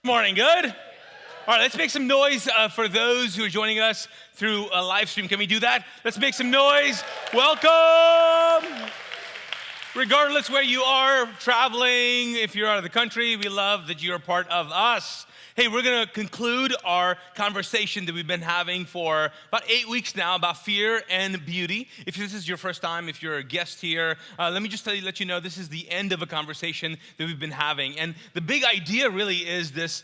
Morning, good? All right, let's make some noise for those who are joining us through a live stream. Can we do that? Let's make some noise. Welcome. Regardless where you are traveling, if you're out of the country, we love that you're a part of us. Hey, we're going to conclude our conversation that we've been having for about 8 weeks now about fear and beauty. If this is your first time, if you're a guest here, let me just let you know this is the end of a conversation that we've been having. And the big idea really is this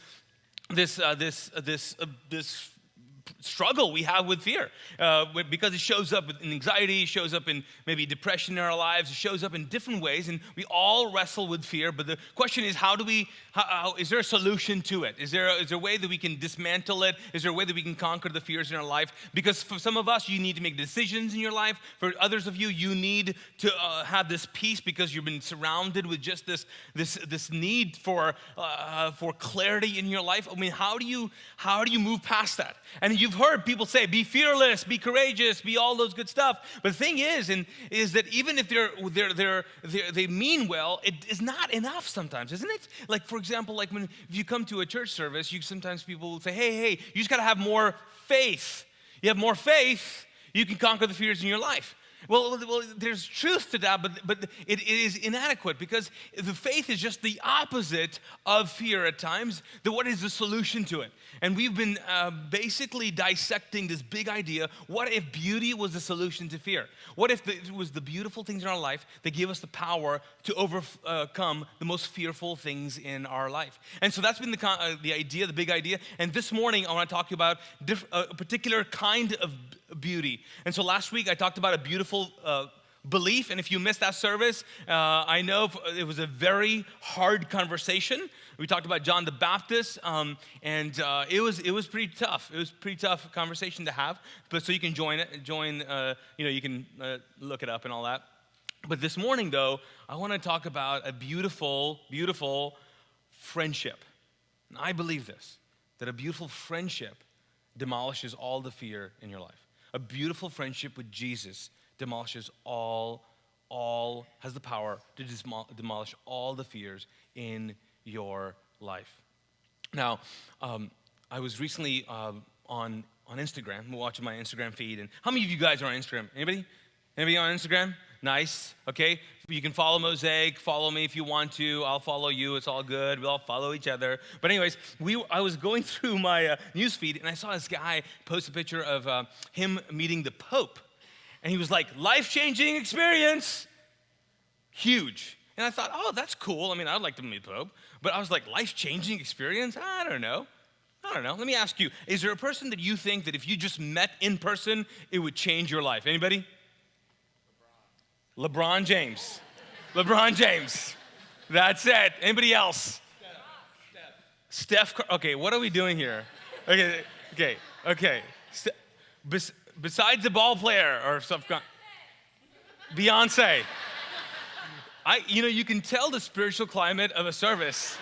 struggle we have with fear, because it shows up in anxiety, it shows up in maybe depression in our lives, it shows up in different ways, and we all wrestle with fear. But the question is, how is there a solution to it? Is there a way that we can dismantle it? Is there a way that we can conquer the fears in our life? Because for some of us, you need to make decisions in your life. For others of you, you need to have this peace because you've been surrounded with just this need for clarity in your life. I mean, how do you move past that? And you've heard people say, be fearless, be courageous, be all those good stuff. But the thing is that even if they mean well, it is not enough sometimes, isn't it? Like, for example, like if you come to a church service, sometimes people will say, hey, you just got to have more faith. You have more faith, you can conquer the fears in your life. Well, there's truth to that, but it is inadequate because the faith is just the opposite of fear at times. What is the solution to it? And we've been basically dissecting this big idea. What if beauty was the solution to fear? What if it was the beautiful things in our life that give us the power to overcome the most fearful things in our life? And so that's been the idea, the big idea. And this morning, I want to talk to you about a particular kind of beauty. And so last week, I talked about a beautiful belief. And if you missed that service, I know it was a very hard conversation. We talked about John the Baptist, and it was pretty tough. It was a pretty tough conversation to have. But so you can you can look it up and all that. But this morning, though, I want to talk about a beautiful, beautiful friendship. And I believe this, that a beautiful friendship demolishes all the fear in your life. A beautiful friendship with Jesus demolishes has the power to demolish all the fears in your life. Now, I was recently on Instagram, watching my Instagram feed, and how many of you guys are on Instagram? Anybody? Anybody on Instagram? Nice, okay. You can follow Mosaic, follow me if you want to. I'll follow you, it's all good. We all follow each other. But anyways, I was going through my news feed, and I saw this guy post a picture of him meeting the Pope. And he was like, life-changing experience, huge. And I thought, oh, that's cool. I mean, I'd like to meet the Pope. But I was like, life-changing experience? I don't know. Let me ask you, is there a person that you think that if you just met in person, it would change your life? Anybody? LeBron James. LeBron James. That's it. Anybody else? Steph. Okay, what are we doing here? Okay. Besides the ball player or stuff. Beyonce. You can tell the spiritual climate of a service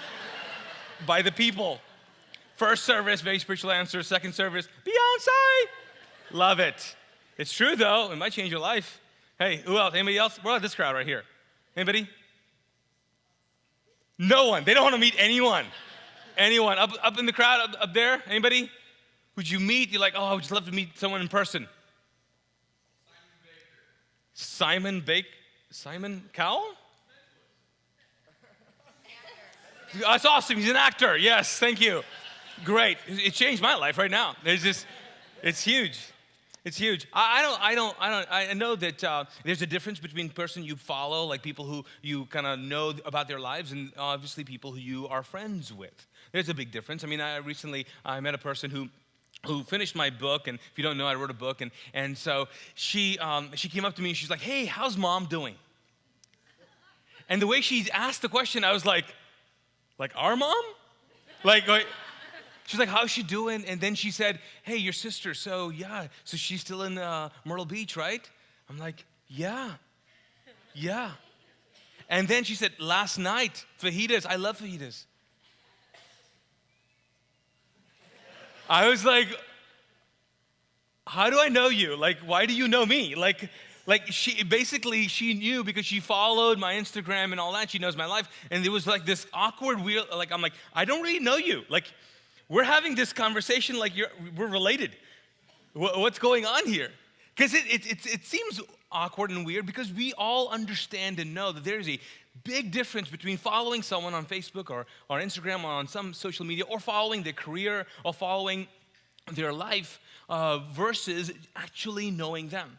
by the people. First service, very spiritual answer. Second service, Beyonce. Love it. It's true though. It might change your life. Hey, who else? Anybody else? What about this crowd right here? Anybody? No one. They don't want to meet anyone. Anyone. Up in the crowd, up there? Anybody? Who'd you meet? You're like, oh, I would just love to meet someone in person. Simon Baker. Simon Cowell? That's awesome. He's an actor. Yes, thank you. Great. It changed my life right now. It's huge. It's huge. I know that there's a difference between the person you follow, like people who you kind of know about their lives, and obviously people who you are friends with. There's a big difference. I mean, I met a person who finished my book, and if you don't know, I wrote a book, and so she came up to me and she's like, hey, how's mom doing? And the way she asked the question, I was like our mom? Like she's like, how's she doing? And then she said, hey, your sister, so she's still in Myrtle Beach, right? I'm like, yeah. And then she said, last night, fajitas, I love fajitas. I was like, how do I know you? Like, why do you know me? Like, Like she knew because she followed my Instagram and all that. She knows my life. And there was like this awkward, weird, like, I'm like, I don't really know you. Like, we're having this conversation like we're related. What's going on here? Because it seems awkward and weird because we all understand and know that there's a big difference between following someone on Facebook or Instagram or on some social media, or following their career or following their life versus actually knowing them.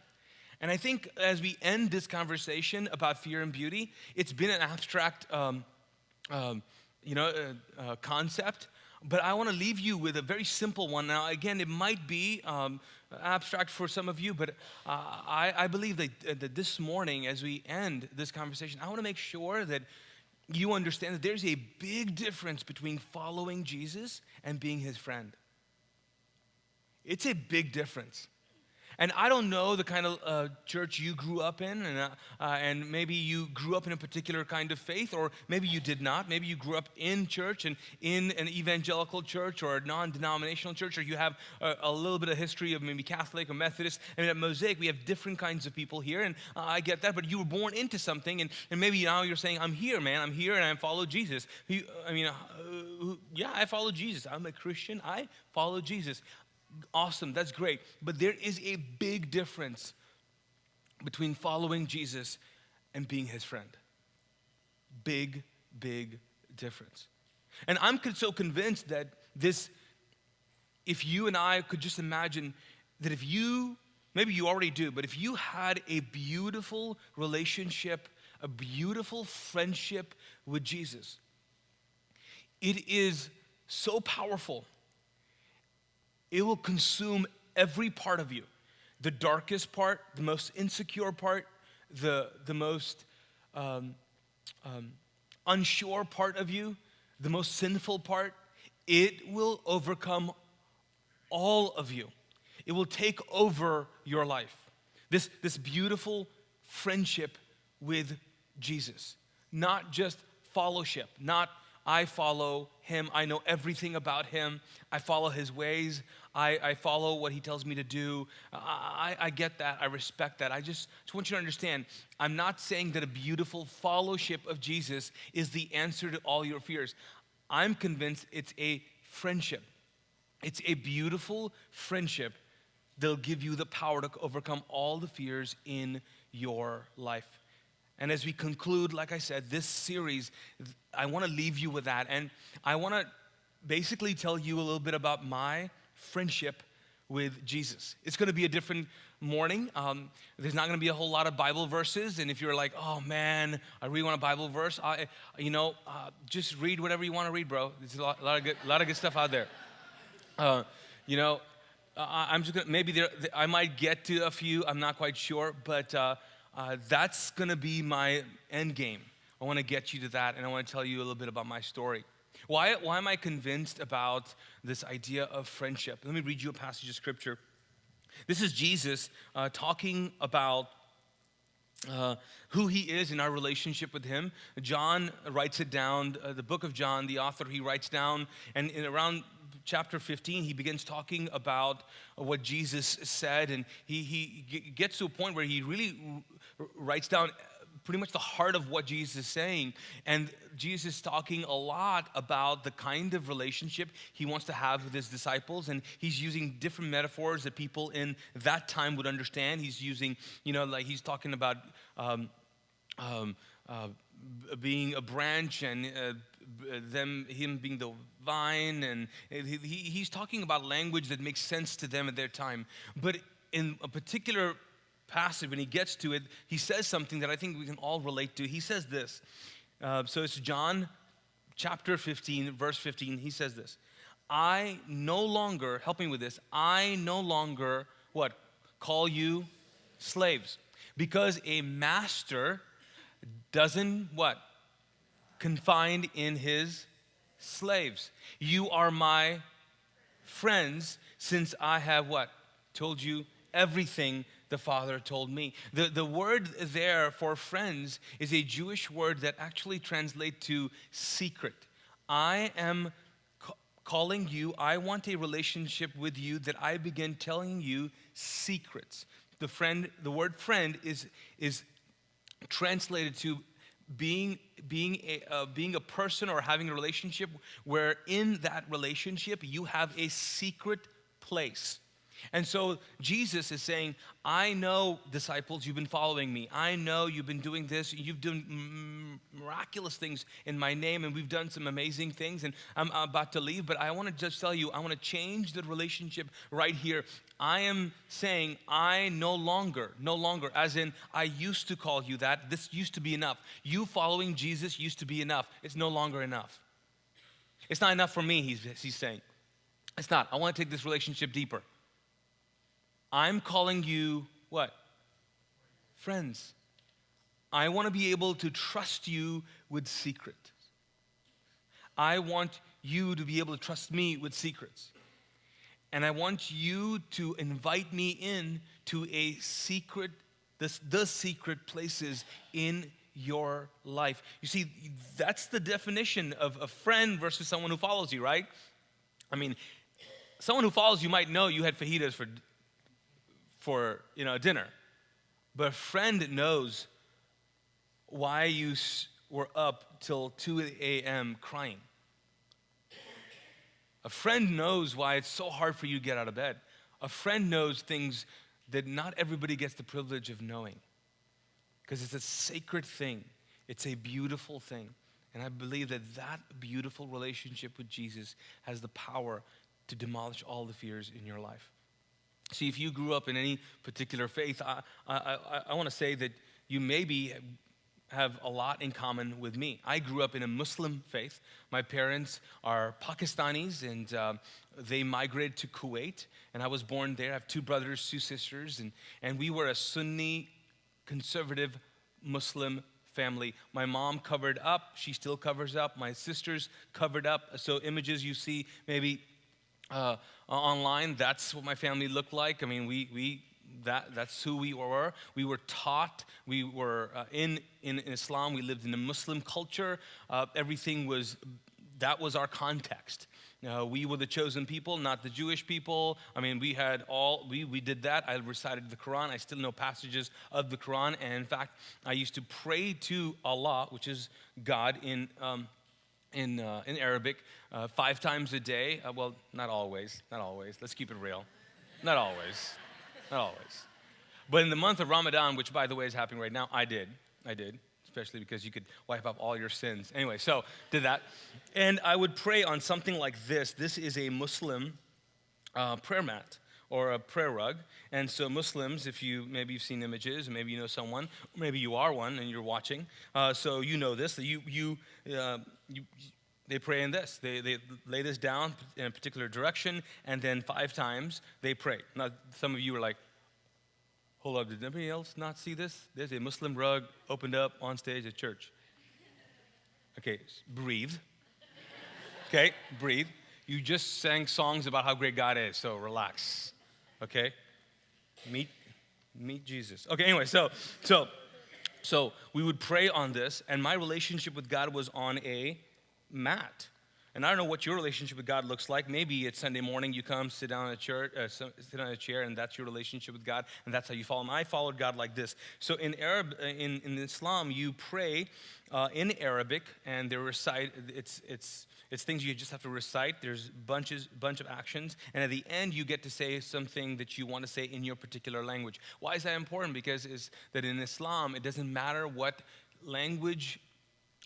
And I think as we end this conversation about fear and beauty, it's been an abstract concept, but I want to leave you with a very simple one. Now, again, it might be abstract for some of you, but I believe that this morning, as we end this conversation, I want to make sure that you understand that there's a big difference between following Jesus and being his friend. It's a big difference. And I don't know the kind of church you grew up in, and maybe you grew up in a particular kind of faith, or maybe you did not. Maybe you grew up in church and in an evangelical church or a non-denominational church, or you have a little bit of history of maybe Catholic or Methodist. And at Mosaic, we have different kinds of people here, and I get that, but you were born into something, and maybe now you're saying, I'm here, man, I'm here, and I follow Jesus. Yeah, I follow Jesus. I'm a Christian, I follow Jesus. Awesome, that's great. But there is a big difference between following Jesus and being his friend. Big, big difference. And I'm so convinced that if you and I could just imagine that maybe you already do, but if you had a beautiful relationship, a beautiful friendship with Jesus, it is so powerful. It will consume every part of you. The darkest part, the most insecure part, the most unsure part of you, the most sinful part. It will overcome all of you. It will take over your life. This beautiful friendship with Jesus. Not just fellowship, not I follow him, I know everything about him, I follow his ways, I follow what he tells me to do. I get that, I respect that. I just want you to understand, I'm not saying that a beautiful fellowship of Jesus is the answer to all your fears. I'm convinced it's a friendship. It's a beautiful friendship that'll give you the power to overcome all the fears in your life. And as we conclude, like I said, this series, I want to leave you with that. And I want to basically tell you a little bit about my friendship with Jesus. It's going to be a different morning. There's not going to be a whole lot of Bible verses. And if you're like, oh man, I really want a Bible verse, just read whatever you want to read, bro. There's a lot of good stuff out there. I'm just gonna, I might get to a few. I'm not quite sure, but that's going to be my end game. I want to get you to that, and I want to tell you a little bit about my story. Why am I convinced about this idea of friendship? Let me read you a passage of scripture. This is Jesus talking about who he is in our relationship with him. John writes it down, the book of John, the author, he writes down, and in around chapter 15, he begins talking about what Jesus said, and he gets to a point where he really writes down pretty much the heart of what Jesus is saying. And Jesus is talking a lot about the kind of relationship he wants to have with his disciples, and he's using different metaphors that people in that time would understand. He's using, like he's talking about being a branch and him being the vine, and he's talking about language that makes sense to them at their time. But in a particular passage, when he gets to it, he says something that I think we can all relate to. He says this. So it's John chapter 15, verse 15. He says this. I no longer, help me with this, I no longer, what? Call you slaves. Because a master doesn't, what? Confined in his slaves. You are my friends since I have what? Told you everything the Father told me. The word there for friends is a Jewish word that actually translates to secret. I am calling you, I want a relationship with you that I begin telling you secrets. The word friend is translated to being a person or having a relationship where in that relationship you have a secret place. And so Jesus is saying, I know, disciples, you've been following me. I know you've been doing this. You've done miraculous things in my name, and we've done some amazing things, and I'm about to leave, but I want to just tell you, I want to change the relationship right here. I am saying I no longer, as in I used to call you that. This used to be enough. You following Jesus used to be enough. It's no longer enough. It's not enough for me, he's saying. It's not. I want to take this relationship deeper. I'm calling you what? Friends. I want to be able to trust you with secrets. I want you to be able to trust me with secrets. And I want you to invite me in to a secret, the secret places in your life. You see, that's the definition of a friend versus someone who follows you, right? I mean, someone who follows you might know you had fajitas for dinner. But a friend knows why you were up till 2 a.m. crying. A friend knows why it's so hard for you to get out of bed. A friend knows things that not everybody gets the privilege of knowing. Because it's a sacred thing. It's a beautiful thing. And I believe that beautiful relationship with Jesus has the power to demolish all the fears in your life. See, if you grew up in any particular faith, I want to say that you maybe have a lot in common with me. I grew up in a Muslim faith. My parents are Pakistanis, and they migrated to Kuwait, and I was born there. I have 2 brothers, 2 sisters, and we were a Sunni, conservative Muslim family. My mom covered up. She still covers up. My sisters covered up. So images you see maybe online, that's what my family looked like. I mean, that's who we were. We were taught. We were in Islam. We lived in a Muslim culture. That was our context. We were the chosen people, not the Jewish people. I mean, we did that. I recited the Quran. I still know passages of the Quran. And in fact, I used to pray to Allah, which is God in Arabic, 5 times a day. Well, not always. Let's keep it real. Not always. But in the month of Ramadan, which by the way is happening right now, I did, especially because you could wipe out all your sins. Anyway, so did that. And I would pray on something like this. This is a Muslim prayer mat or a prayer rug. And so Muslims, maybe you've seen images, maybe you know someone, maybe you are one and you're watching, so you know this, they pray in this. They lay this down in a particular direction, and then 5 times they pray. Now, some of you are like, hold up, did anybody else not see this? There's a Muslim rug opened up on stage at church. Okay, breathe. Okay, breathe. You just sang songs about how great God is, so relax. Okay? Meet Jesus. Okay, anyway, so we would pray on this, and my relationship with God was on a mat. And I don't know what your relationship with God looks like. Maybe it's Sunday morning, you come, sit down sit on a chair, and that's your relationship with God, and that's how you follow him. I followed God like this. So in Islam, you pray in Arabic, and they recite. It's things you just have to recite. There's bunch of actions, and at the end, you get to say something that you want to say in your particular language. Why is that important? Because it's that in Islam, it doesn't matter what language,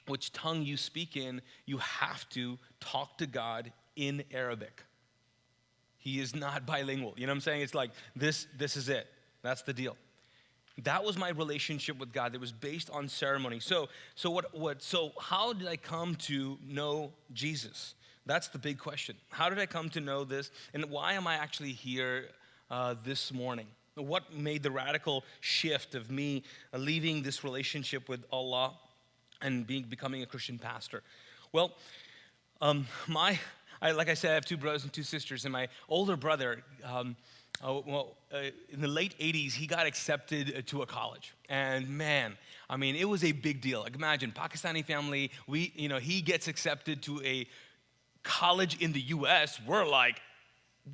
which tongue you speak in, you have to talk to God in Arabic. He is not bilingual. You know what I'm saying? It's like, this is it. That's the deal. That was my relationship with God that was based on ceremony. So how did I come to know Jesus? That's the big question. How did I come to know this? And why am I actually here this morning? What made the radical shift of me leaving this relationship with Allah and becoming a Christian pastor? Well, like I said, I have 2 brothers and 2 sisters, and my older brother, in the late 80s, he got accepted to a college. And man, I mean, it was a big deal. Like imagine, Pakistani family, he gets accepted to a college in the U.S. We're like,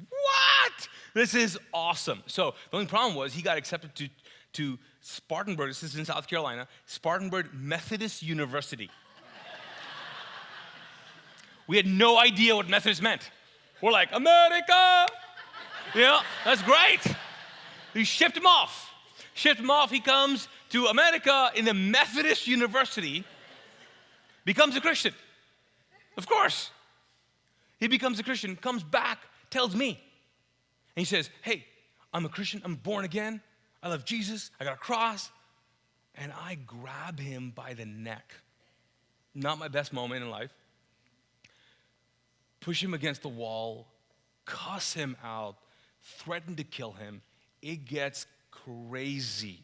what? This is awesome. So the only problem was he got accepted to Spartanburg, this is in South Carolina, Spartanburg Methodist University. We had no idea what Methodist meant. We're like, America! That's great. We shipped him off. He comes to America in the Methodist University, becomes a Christian. Of course. He becomes a Christian, comes back, tells me. And he says, hey, I'm a Christian, I'm born again, I love Jesus, I got a cross. And I grab him by the neck. Not my best moment in life. Push him against the wall, cuss him out, threaten to kill him. It gets crazy.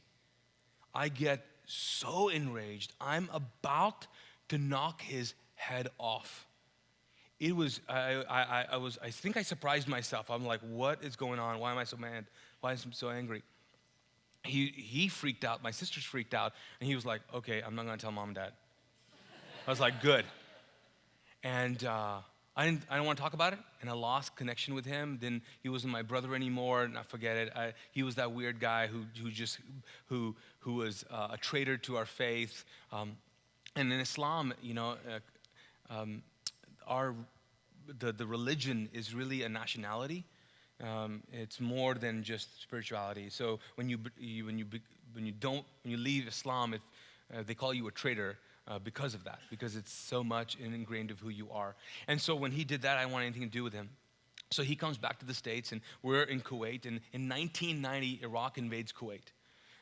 I get so enraged. I'm about to knock his head off. It was, I think I surprised myself. I'm like, what is going on? Why am I so mad? Why am I so angry? He freaked out. My sisters freaked out. And he was like, okay, I'm not going to tell mom and dad. I was like, good. And I didn't want to talk about it. And I lost connection with him. Then he wasn't my brother anymore. And I forget it. He was that weird guy who was a traitor to our faith. And in Islam, the religion is really a nationality. It's more than just spirituality. So when you leave Islam, they call you a traitor because of that, because it's so much ingrained of who you are. And so when he did that, I didn't want anything to do with him. So he comes back to the States, and we're in Kuwait. And in 1990, Iraq invades Kuwait.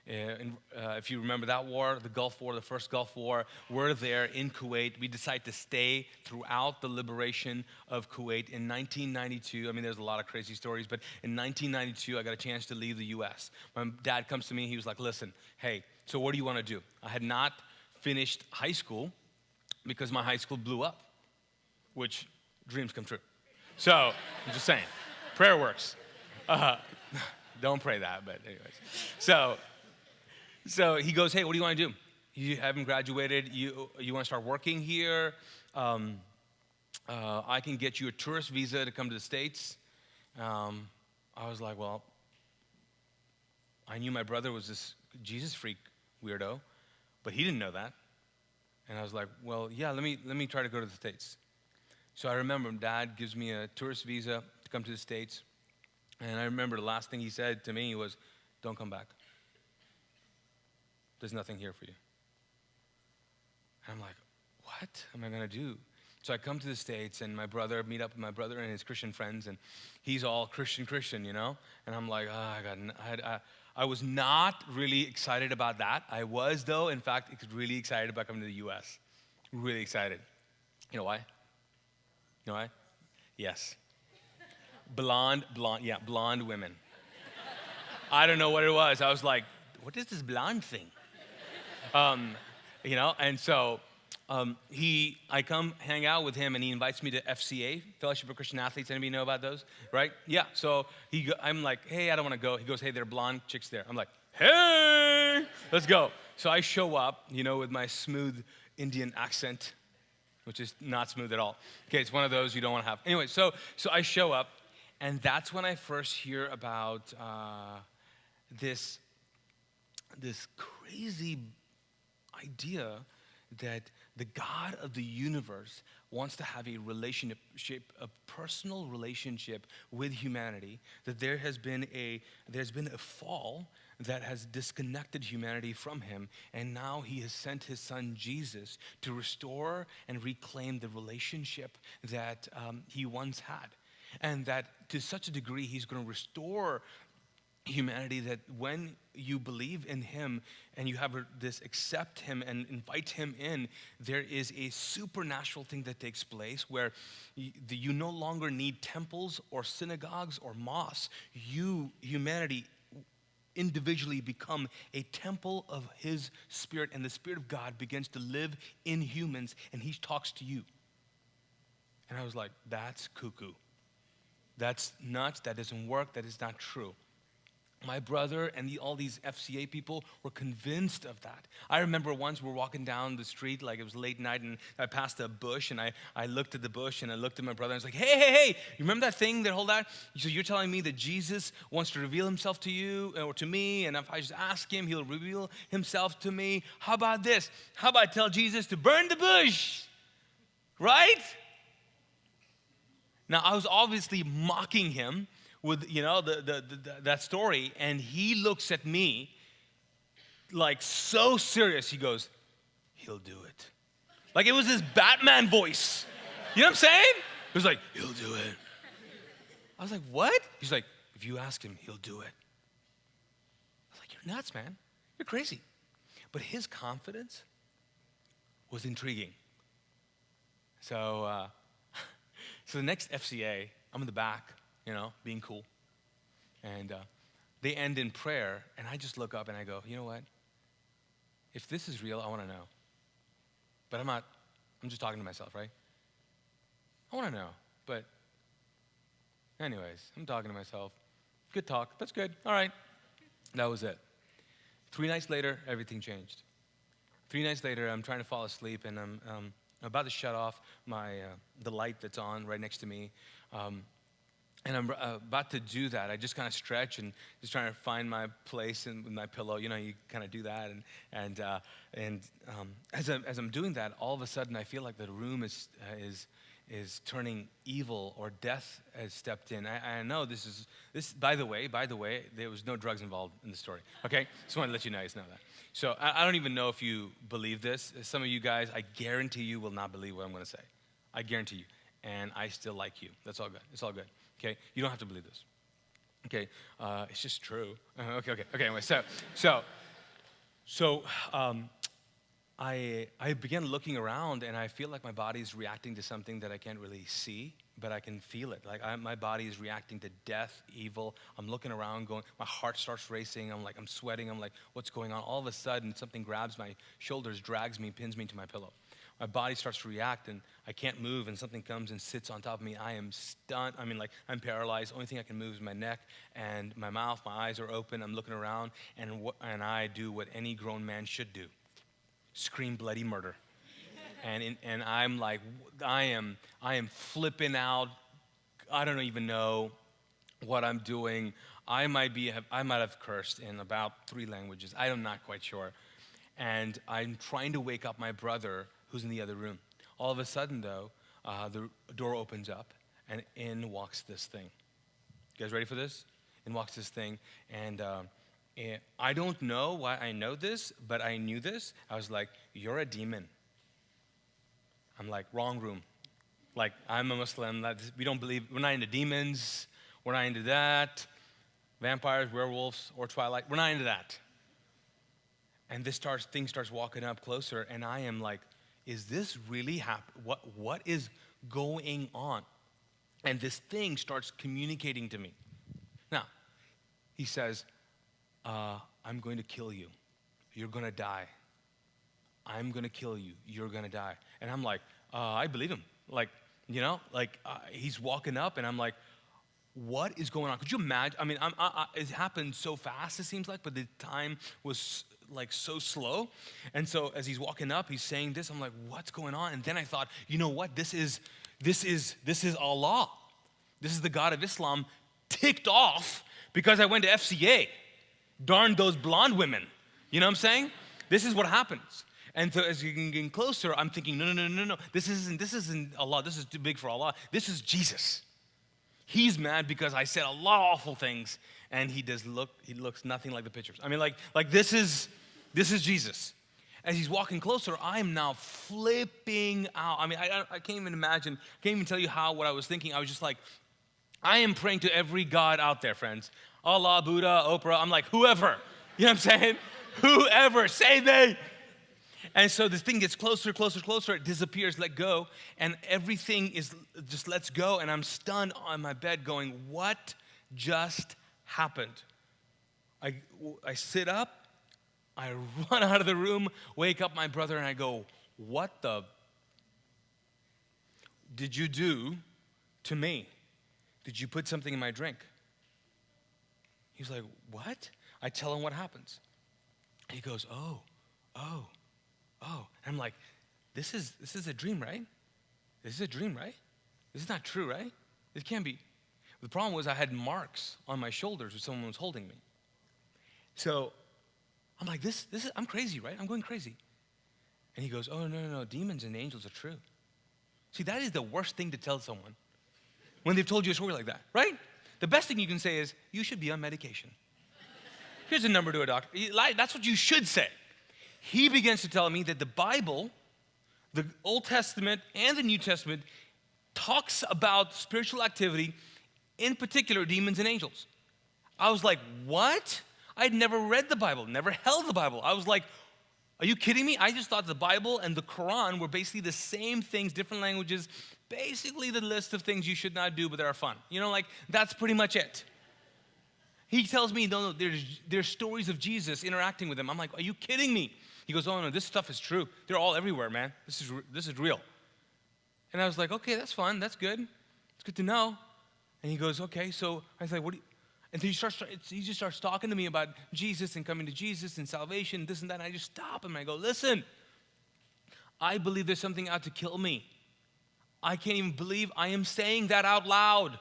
If you remember that war, the Gulf War, the first Gulf War, we're there in Kuwait. We decide to stay throughout the liberation of Kuwait. In 1992, there's a lot of crazy stories, but in 1992, I got a chance to leave the U.S. My dad comes to me, he was like, listen, hey, so what do you want to do? I had not finished high school because my high school blew up, which dreams come true. So, I'm just saying, prayer works. Don't pray that, but anyways. So he goes, hey, what do you want to do? You haven't graduated. You want to start working here? I can get you a tourist visa to come to the States. I was like, well, I knew my brother was this Jesus freak weirdo, but he didn't know that. And I was like, well, yeah, let me try to go to the States. So I remember Dad gives me a tourist visa to come to the States. And I remember the last thing he said to me was, don't come back. There's nothing here for you. And I'm like, what am I going to do? So I come to the States, and meet up with my brother and his Christian friends, and he's all Christian, And I'm like, I was not really excited about that. I was, though, in fact, really excited about coming to the U.S. Really excited. You know why? Yes. Blonde women. I don't know what it was. I was like, what is this blonde thing? And so I come hang out with him, and he invites me to FCA, Fellowship of Christian Athletes. Anybody know about those? Right? Yeah. So I'm like, hey, I don't want to go. He goes, hey, there are blonde chicks there. I'm like, hey, let's go. So I show up, with my smooth Indian accent, which is not smooth at all. Okay, it's one of those you don't want to have. Anyway, so I show up, and that's when I first hear about this crazy idea that the God of the universe wants to have a relationship, a personal relationship with humanity, that there's been a fall that has disconnected humanity from him, and now he has sent his son Jesus to restore and reclaim the relationship that he once had. And that to such a degree, he's going to restore humanity, that when you believe in him and you have this accept him and invite him in, there is a supernatural thing that takes place where you no longer need temples or synagogues or mosques. You, humanity, individually become a temple of his spirit, and the Spirit of God begins to live in humans, and he talks to you. And I was like, that's cuckoo. That's nuts. That doesn't work. That is not true. My brother and all these FCA people were convinced of that. I remember once we're walking down the street, like it was late night, and I passed a bush, and I looked at the bush, and I looked at my brother, and I was like, hey, you remember that thing, that whole that? So you're telling me that Jesus wants to reveal himself to you, or to me, and if I just ask him, he'll reveal himself to me? How about this? How about I tell Jesus to burn the bush? Right? Now, I was obviously mocking him with, that story, and he looks at me like so serious. He goes, he'll do it. Like it was his Batman voice. You know what I'm saying? He was like, he'll do it. I was like, what? He's like, if you ask him, he'll do it. I was like, you're nuts, man. You're crazy. But his confidence was intriguing. So the next FCA, I'm in the back, being cool. And they end in prayer, and I just look up and I go, you know what? If this is real, I want to know. But I'm just talking to myself, right? I want to know. But anyways, I'm talking to myself. Good talk. That's good. All right. That was it. 3 nights later, everything changed. 3 nights later, I'm trying to fall asleep, and I'm about to shut off the light that's on right next to me. And I'm about to do that. I just kind of stretch and just trying to find my place with my pillow. You kind of do that. And as I'm doing that, all of a sudden I feel like the room is turning evil, or death has stepped in. I know this. By the way, there was no drugs involved in the story. Okay, just want to let you guys know that. So I don't even know if you believe this. Some of you guys, I guarantee you, will not believe what I'm going to say. I guarantee you. And I still like you. That's all good. It's all good. Okay, you don't have to believe this. Okay, it's just true. Okay. Anyway, so I began looking around, and I feel like my body is reacting to something that I can't really see, but I can feel it. Like my body is reacting to death, evil. I'm looking around, my heart starts racing. I'm sweating. I'm like, what's going on? All of a sudden, something grabs my shoulders, drags me, pins me to my pillow. My body starts to react, and I can't move, and something comes and sits on top of me. I am stunned. I'm paralyzed. Only thing I can move is my neck and my mouth. My eyes are open. I'm looking around, and I do what any grown man should do: scream bloody murder. And I'm like, I am flipping out. I don't even know what I'm doing. I might have cursed in about 3 languages. I'm not quite sure. And I'm trying to wake up my brother, who's in the other room. All of a sudden, though, the door opens up, and in walks this thing. You guys ready for this? In walks this thing, and I don't know why I know this, but I knew this. I was like, you're a demon. I'm like, wrong room. Like, I'm a Muslim. We don't believe, we're not into demons. We're not into that. Vampires, werewolves, or Twilight. We're not into that. And this thing starts walking up closer, and I am like, is this really happening? What is going on? And this thing starts communicating to me. Now, he says, I'm going to kill you. You're going to die. I'm going to kill you. You're going to die. And I'm like, I believe him. He's walking up, and I'm like, what is going on? Could you imagine? It happened so fast, it seems like, but the time was so slow. And so as he's walking up, he's saying this. I'm like, what's going on? And then I thought, you know what? This is Allah. This is the God of Islam ticked off because I went to FCA. Darn those blonde women. You know what I'm saying? This is what happens. And so as you're getting closer, I'm thinking, no. This isn't Allah. This is too big for Allah. This is Jesus. He's mad because I said a lot of awful things, and he looks nothing like the pictures. This is Jesus. As he's walking closer, I'm now flipping out. I can't even imagine, can't even tell you what I was thinking. I was just like, I am praying to every God out there, friends. Allah, Buddha, Oprah. I'm like, whoever. You know what I'm saying? Whoever, save me. And so this thing gets closer. It disappears, let go. And everything is just lets go. And I'm stunned on my bed going, what just happened? I sit up. I run out of the room, wake up my brother, and I go, what did you do to me? Did you put something in my drink? He's like, what? I tell him what happens. He goes, oh. And I'm like, this is a dream, right? This is a dream, right? This is not true, right? It can't be. The problem was I had marks on my shoulders where someone was holding me. So I'm like, this is, I'm crazy, right? I'm going crazy. And he goes, oh, no, demons and angels are true. See, that is the worst thing to tell someone when they've told you a story like that, right? The best thing you can say is, you should be on medication. Here's a number to a doctor. That's what you should say. He begins to tell me that the Bible, the Old Testament and the New Testament, talks about spiritual activity, in particular demons and angels. I was like, what? I'd never read the Bible, never held the Bible. I was like, are you kidding me? I just thought the Bible and the Quran were basically the same things, different languages, basically the list of things you should not do but that are fun. You know, like, that's pretty much it. He tells me, no, there's stories of Jesus interacting with them. I'm like, are you kidding me? He goes, oh, no, this stuff is true. They're all everywhere, man. This is real. And I was like, okay, that's fun. That's good. It's good to know. And he goes, okay, so I was like, what do you... And then he just starts talking to me about Jesus and coming to Jesus and salvation, this and that. And I just stop him and I go, listen, I believe there's something out to kill me. I can't even believe I am saying that out loud.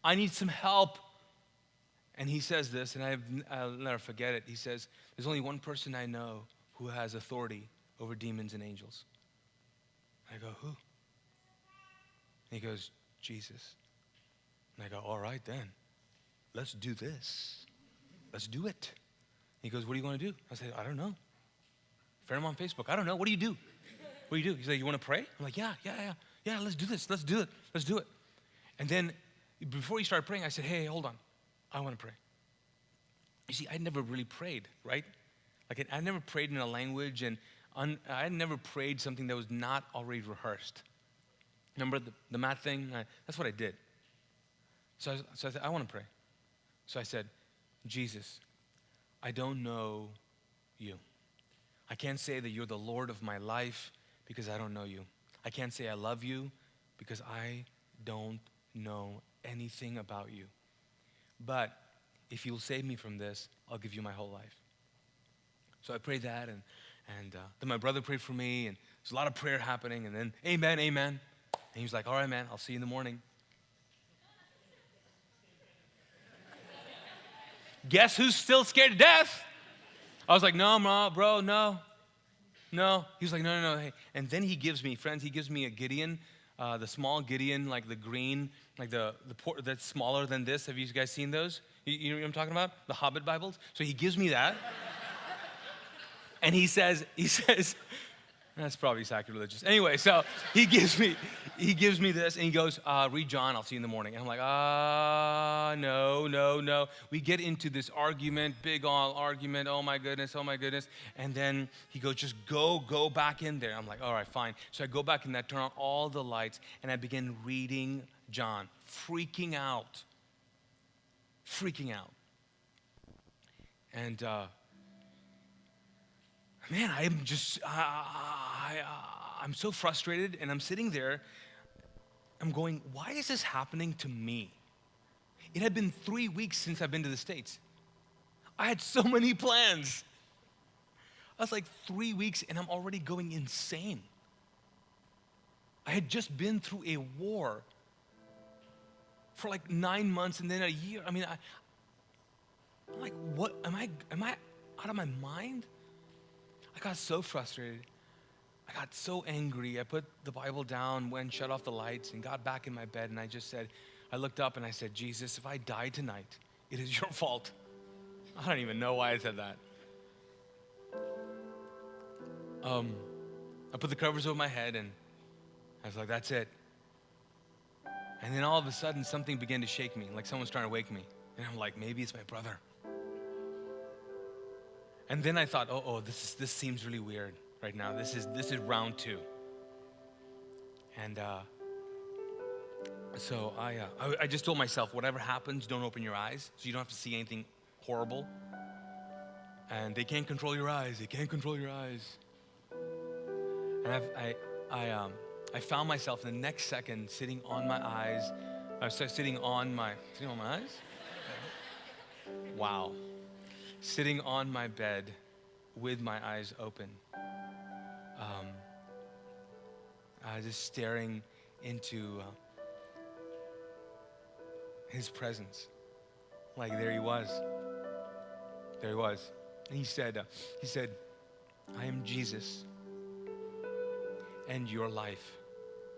I need some help. And he says this, and I'll never forget it. He says, there's only one person I know who has authority over demons and angels. I go, who? And he goes, Jesus. And I go, all right then, let's do this. Let's do it. He goes, what do you want to do? I said, I don't know. Friend him on Facebook. I don't know. What do you do? What do you do? He's like, you want to pray? I'm like, yeah, let's do this. Let's do it. And then before he started praying, I said, hey, hold on. I want to pray. You see, I'd never really prayed, right? Like, I never prayed in a language, and I never prayed something that was not already rehearsed. Remember the math thing? That's what I did. So I said, I want to pray. So I said, Jesus, I don't know you. I can't say that you're the Lord of my life because I don't know you. I can't say I love you because I don't know anything about you. But if you'll save me from this, I'll give you my whole life. So I prayed that, and then my brother prayed for me, and there's a lot of prayer happening, and then amen. And he was like, all right, man, I'll see you in the morning. Guess who's still scared to death? I was like, no, bro, no. He was like, no. Hey. And then he gives me a Gideon, the small Gideon, like the green, like the that's smaller than this. Have you guys seen those? You know what I'm talking about? The Hobbit Bibles. So he gives me that. And he says, that's probably sacrilegious. Anyway, so he gives me this, and he goes, read John, I'll see you in the morning. And I'm like, no. We get into this argument, big argument, oh my goodness. And then he goes, just go back in there. I'm like, all right, fine. So I go back in there, turn on all the lights, and I begin reading John, freaking out. And man, I'm just, I'm so frustrated, and I'm sitting there, I'm going, why is this happening to me? It had been 3 weeks since I've been to the States. I had so many plans. I was like 3 weeks, and I'm already going insane. I had just been through a war for like 9 months, and then a year. I mean, I'm like, what, am I out of my mind? I got so frustrated. I got so angry. I put the Bible down, went, shut off the lights, and got back in my bed, and I just said, I looked up and I said, Jesus, if I die tonight, it is your fault. I don't even know why I said that. I put the covers over my head, and I was like, that's it. And then all of a sudden, something began to shake me, like someone's trying to wake me. And I'm like, maybe it's my brother. And then I thought, this seems really weird right now. This is round 2. And so I just told myself, whatever happens, don't open your eyes, so you don't have to see anything horrible. And they can't control your eyes. And I found myself in the next second sitting on my eyes, I was sitting on my eyes? Wow. Sitting on my bed with my eyes open. I was just staring into his presence. Like there he was. There he was. And he said, I am Jesus, and your life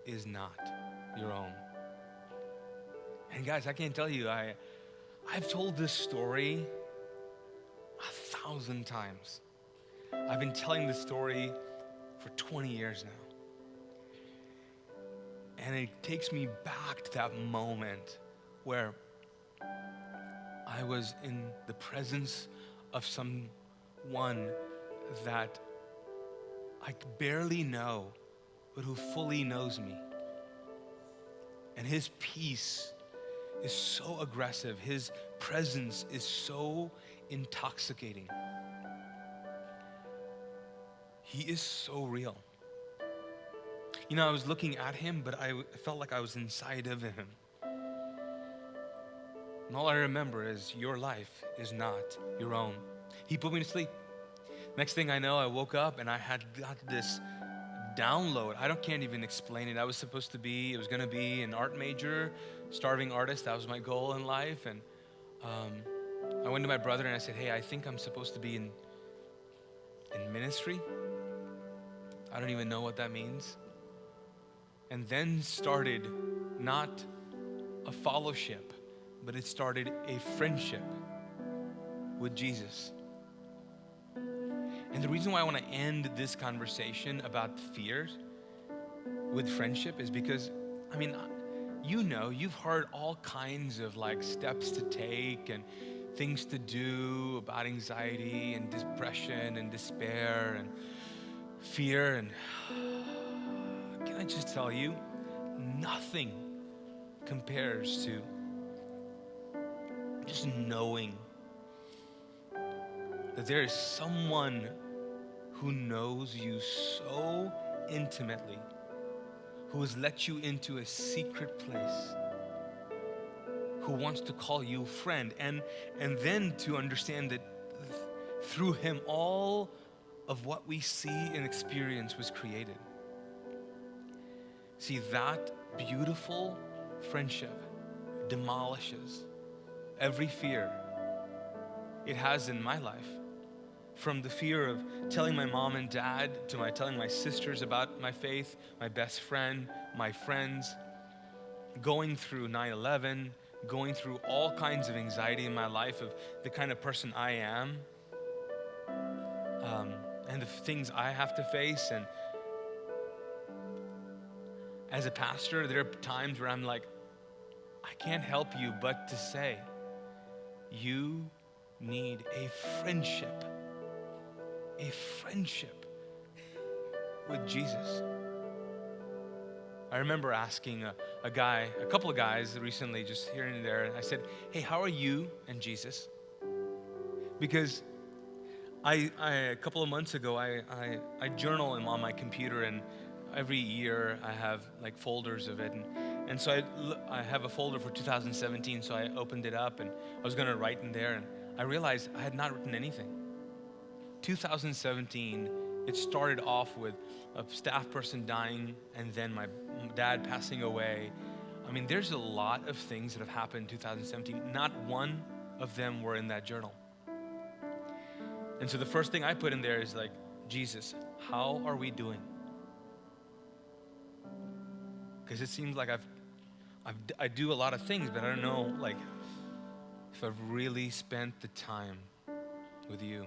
is not your own. And guys, I can't tell you, I've told this story 1,000 times. I've been telling this story for 20 years now. And it takes me back to that moment where I was in the presence of someone that I barely know, but who fully knows me. And his peace is so aggressive. His presence is so intoxicating. He is so real. You know, I was looking at him, but I felt like I was inside of him. And all I remember is your life is not your own. He put me to sleep. Next thing I know, I woke up and I had got this download. Can't even explain it. It was going to be an art major, starving artist. That was my goal in life. And I went to my brother and I said, hey, I think I'm supposed to be in ministry. I don't even know what that means. And then started not a fellowship, but it started a friendship with Jesus. And the reason why I want to end this conversation about fears with friendship is because, you've heard all kinds of like steps to take and things to do about anxiety and depression and despair and fear. And can I just tell you, nothing compares to just knowing that there is someone who knows you so intimately, who has let you into a secret place, who wants to call you friend, and then to understand that through him all of what we see and experience was created. See, that beautiful friendship demolishes every fear it has in my life. From the fear of telling my mom and dad to telling my sisters about my faith, my best friend, my friends, going through 9/11, going through all kinds of anxiety in my life of the kind of person I am, and the things I have to face. And as a pastor, there are times where I'm like, I can't help you but to say, you need a friendship with Jesus. I remember asking a couple of guys recently, just here and there, and I said, hey, how are you and Jesus? Because a couple of months ago, I journal on my computer, and every year I have like folders of it. And so I have a folder for 2017, so I opened it up and I was gonna write in there, and I realized I had not written anything. 2017, it started off with a staff person dying and then my dad passing away. There's a lot of things that have happened in 2017. Not one of them were in that journal. And so the first thing I put in there is like, Jesus, how are we doing? Because it seems like I do a lot of things, but I don't know like if I've really spent the time with you.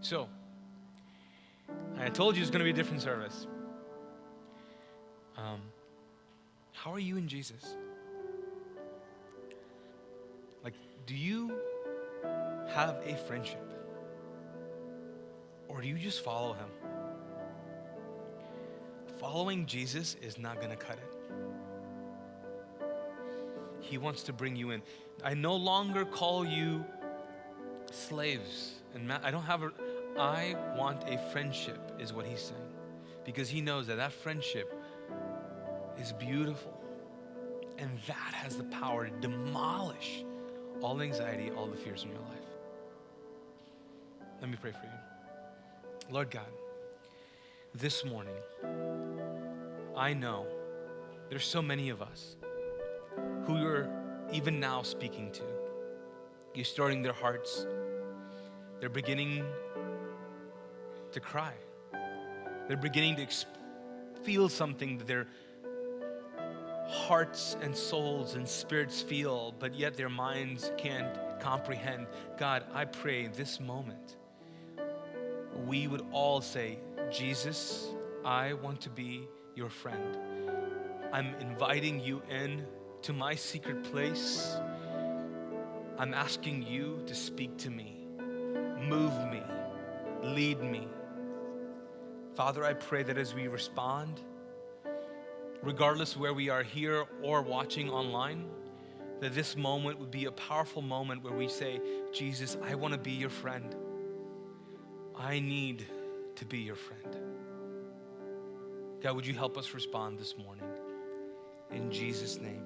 So, I told you it's going to be a different service. How are you in Jesus? Like, do you have a friendship? Or do you just follow him? Following Jesus is not going to cut it. He wants to bring you in. I no longer call you slaves. And I want a friendship, is what he's saying. Because he knows that friendship is beautiful. And that has the power to demolish all anxiety, all the fears in your life. Let me pray for you. Lord God, this morning, I know there's so many of us who you're even now speaking to. You're starting their hearts. They're beginning to cry. They're beginning to feel something that their hearts and souls and spirits feel, but yet their minds can't comprehend. God, I pray this moment we would all say, Jesus, I want to be your friend. I'm inviting you in to my secret place. I'm asking you to speak to me, move me, lead me. Father, I pray that as we respond, regardless of where we are here or watching online, that this moment would be a powerful moment where we say, Jesus, I want to be your friend. I need to be your friend. God, would you help us respond this morning? In Jesus' name.